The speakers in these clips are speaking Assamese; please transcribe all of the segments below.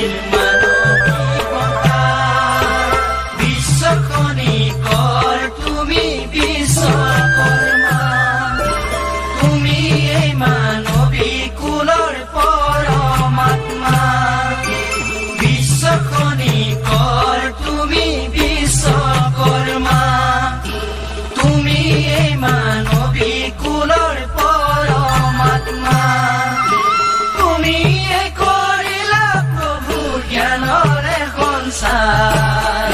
আজিৰ মানৱী সংসাৰ। বিশ্বখনি কৰ তুমি বিশ্বকৰ্মা, তুমি এই মানৱী কুলৰ পৰমাত্মা। বিশ্বখনি কৰ তুমি বিশ্বকৰ্মা, তুমি এই মানৱী কুলৰ পৰমাত্মা। তুমি কৰিলা প্ৰভু জ্ঞানৰে সঞ্চাৰ,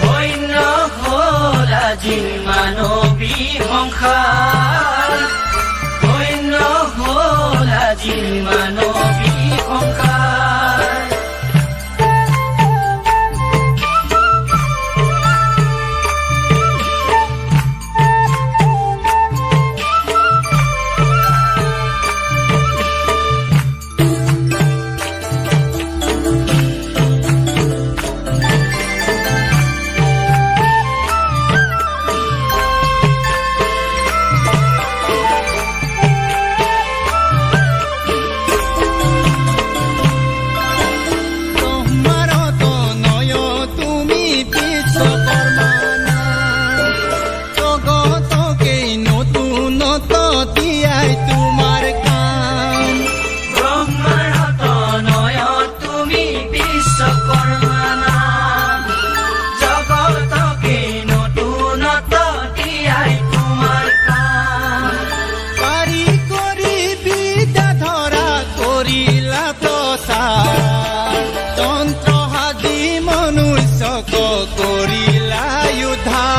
ধন্য হ'ল আজিৰ মানৱী সংসাৰ, ধন্য হ'ল আজিৰ মানৱী সংসাৰ। তন্ত্ৰ সাজি মনুষ্যক কৰিলা উদ্ধাৰ।